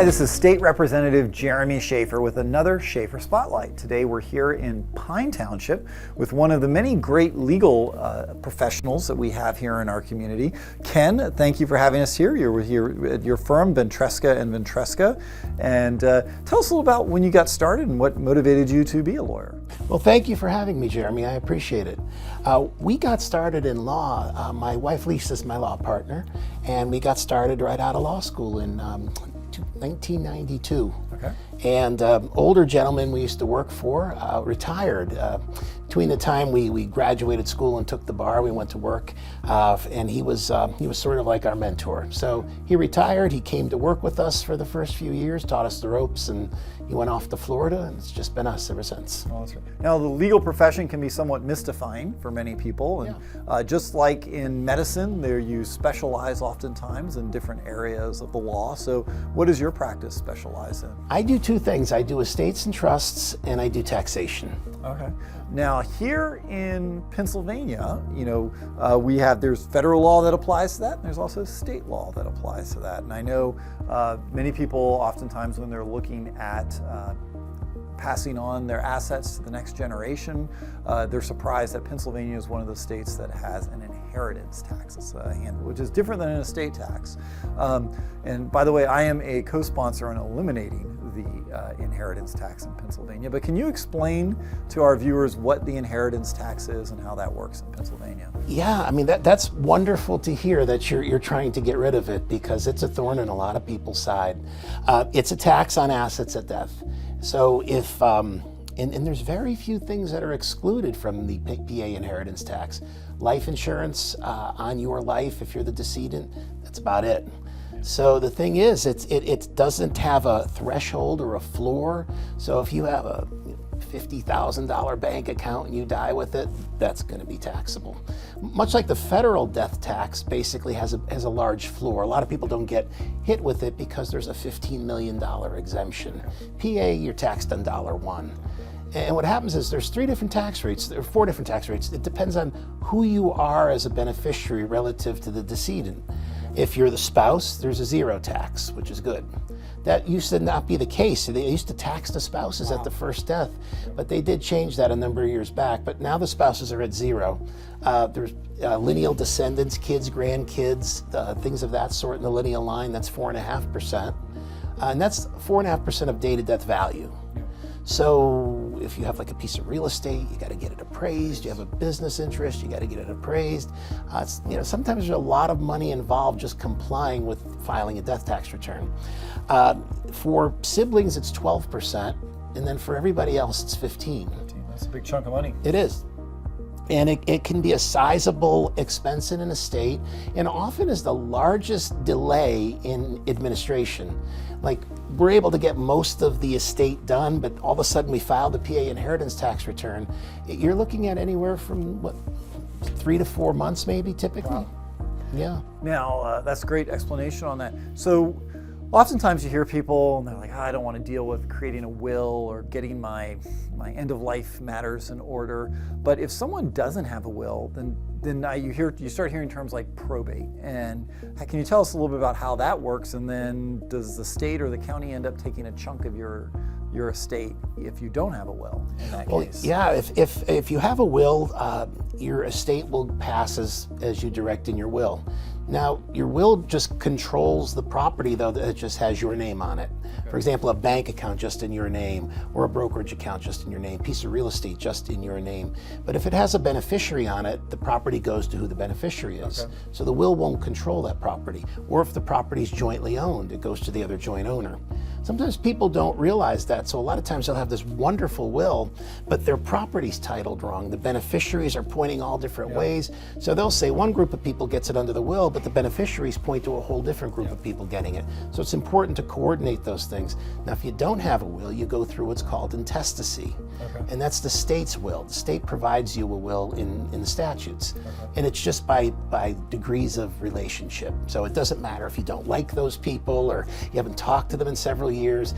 Hi, this is State Representative Jeremy Shaffer with another Shaffer Spotlight. Today we're here in Pine Township with one of the many great legal professionals that we have here in our community. Ken, thank you for having us here. You're here at your firm, Ventresca and Ventresca. And tell us a little about when you got started and what motivated you to be a lawyer. Well, thank you for having me, Jeremy. I appreciate it. We got started in law. My wife Lisa is my law partner, and we got started right out of law school in 1992. Okay. And older gentleman we used to work for retired. Between the time we graduated school and took the bar, we went to work, and he was sort of like our mentor. So he retired. He came to work with us for the first few years, taught us the ropes, and he went off to Florida, and it's just been us ever since. Oh, that's right. Now, the legal profession can be somewhat mystifying for many people, and just like in medicine, there you specialize oftentimes in different areas of the law. So what does your practice specialize in? I do two things. I do estates and trusts, and I do taxation. Okay. Now, here in Pennsylvania, there's federal law that applies to that, and there's also state law that applies to that. And I know many people oftentimes when they're looking at passing on their assets to the next generation, they're surprised that Pennsylvania is one of the states that has an inheritance tax, which is different than an estate tax. And by the way, I am a co-sponsor on eliminating the inheritance tax in Pennsylvania. But can you explain to our viewers what the inheritance tax is and how that works in Pennsylvania? Yeah, I mean, that's wonderful to hear that you're trying to get rid of it, because it's a thorn in a lot of people's side. It's a tax on assets at death. So if, and there's very few things that are excluded from the PA inheritance tax. Life insurance on your life, if you're the decedent, that's about it. So the thing is, it doesn't have a threshold or a floor. So if you have a $50,000 bank account and you die with it, that's going to be taxable. Much like the federal death tax basically has a large floor. A lot of people don't get hit with it because there's a $15 million exemption. PA, you're taxed on $1. And what happens is there's four different tax rates. It depends on who you are as a beneficiary relative to the decedent. If you're the spouse, there's a zero tax, which is good. That used to not be the case. They used to tax the spouses at the first death, but they did change that a number of years back. But now the spouses are at zero. There's lineal descendants, kids, grandkids, things of that sort in the lineal line, that's 4.5%. And that's 4.5% of dated death value. So if you have like a piece of real estate, you got to get it appraised. You have a business interest, you got to get it appraised. Sometimes there's a lot of money involved just complying with filing a death tax return. For siblings, it's 12%, and then for everybody else, it's 15%. That's a big chunk of money. It is. And it can be a sizable expense in an estate, and often is the largest delay in administration. Like, we're able to get most of the estate done, but all of a sudden we file the PA inheritance tax return. You're looking at anywhere from 3 to 4 months maybe, typically. Wow. Yeah. Now, that's a great explanation on that. So oftentimes you hear people and they're like, I don't want to deal with creating a will or getting my end of life matters in order. But if someone doesn't have a will, then you start hearing terms like probate. And can you tell us a little bit about how that works? And then does the state or the county end up taking a chunk of your estate if you don't have a will in that case? Yeah, if you have a will, your estate will pass as you direct in your will. Now, your will just controls the property, though, that it just has your name on it. Okay. For example, a bank account just in your name, or a brokerage account just in your name, piece of real estate just in your name. But if it has a beneficiary on it, the property goes to who the beneficiary is. Okay. So the will won't control that property. Or if the property is jointly owned, it goes to the other joint owner. Sometimes people don't realize that, so a lot of times they'll have this wonderful will, but their property's titled wrong. The beneficiaries are pointing all different ways, so they'll say one group of people gets it under the will, but the beneficiaries point to a whole different group of people getting it. So it's important to coordinate those things. Now, if you don't have a will, you go through what's called intestacy, and that's the state's will. The state provides you a will in the statutes, and it's just by degrees of relationship. So it doesn't matter if you don't like those people or you haven't talked to them in several years,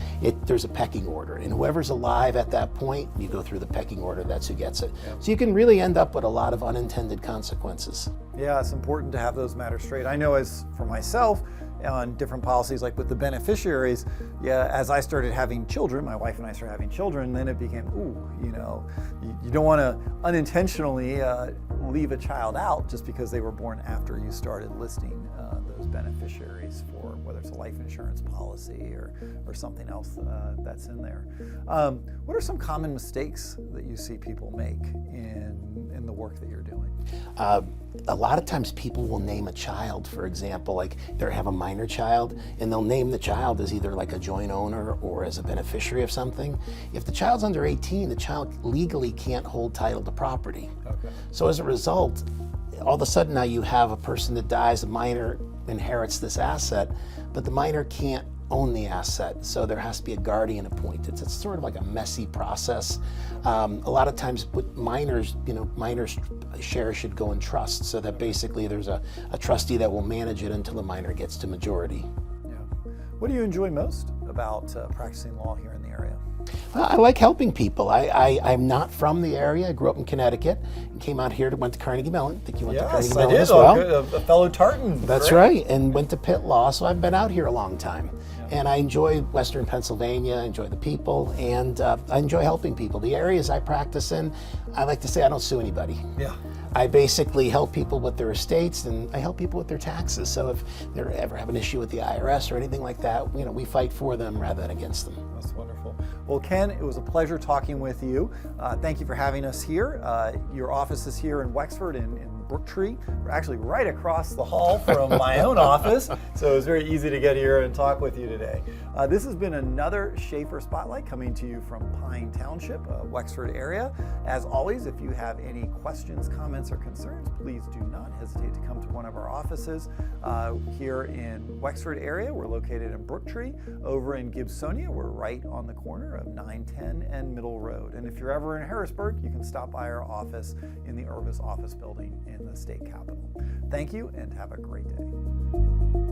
there's a pecking order, and whoever's alive at that point, you go through the pecking order, that's who gets it. So you can really end up with a lot of unintended consequences. Yeah, it's important to have those matters straight. I know as for myself, on different policies, like with the beneficiaries, yeah, as I started having children, my wife and I started having children, then it became, you don't want to unintentionally leave a child out just because they were born after you started listing those beneficiaries for whether it's a life insurance policy or something else that's in there. What are some common mistakes that you see people make in the work that you're doing? A lot of times people will name a child, for example, like they have a minor child, and they'll name the child as either like a joint owner or as a beneficiary of something. If the child's under 18, the child legally can't hold title to property. Okay. So as a result, all of a sudden now you have a person that dies, a minor inherits this asset, but the minor can't own the asset, so there has to be a guardian appointed. It's sort of like a messy process. A lot of times with minors, minors' shares should go in trust, so that basically there's a trustee that will manage it until the minor gets to majority. Yeah. What do you enjoy most about practicing law here in the area? I like helping people. I'm not from the area. I grew up in Connecticut and came out here went to Carnegie Mellon. I think you went to Carnegie Mellon as well. A fellow Tartan. That's right, and went to Pitt Law, so I've been out here a long time. And I enjoy Western Pennsylvania, I enjoy the people, and I enjoy helping people. The areas I practice in, I like to say I don't sue anybody. Yeah. I basically help people with their estates, and I help people with their taxes. So if they ever have an issue with the IRS or anything like that, we fight for them rather than against them. That's wonderful. Well, Ken, it was a pleasure talking with you. Thank you for having us here. Your office is here in Wexford in Brooktree. We're actually right across the hall from my own office, so it was very easy to get here and talk with you today. This has been another Shaffer Spotlight coming to you from Pine Township, Wexford area. As always, if you have any questions, comments, or concerns, please do not hesitate to come to one of our offices here in Wexford area. We're located in Brooktree. Over in Gibsonia, we're right on the corner of 910 and Middle Road. And if you're ever in Harrisburg, you can stop by our office in the Irvis office building in the state capitol. Thank you and have a great day.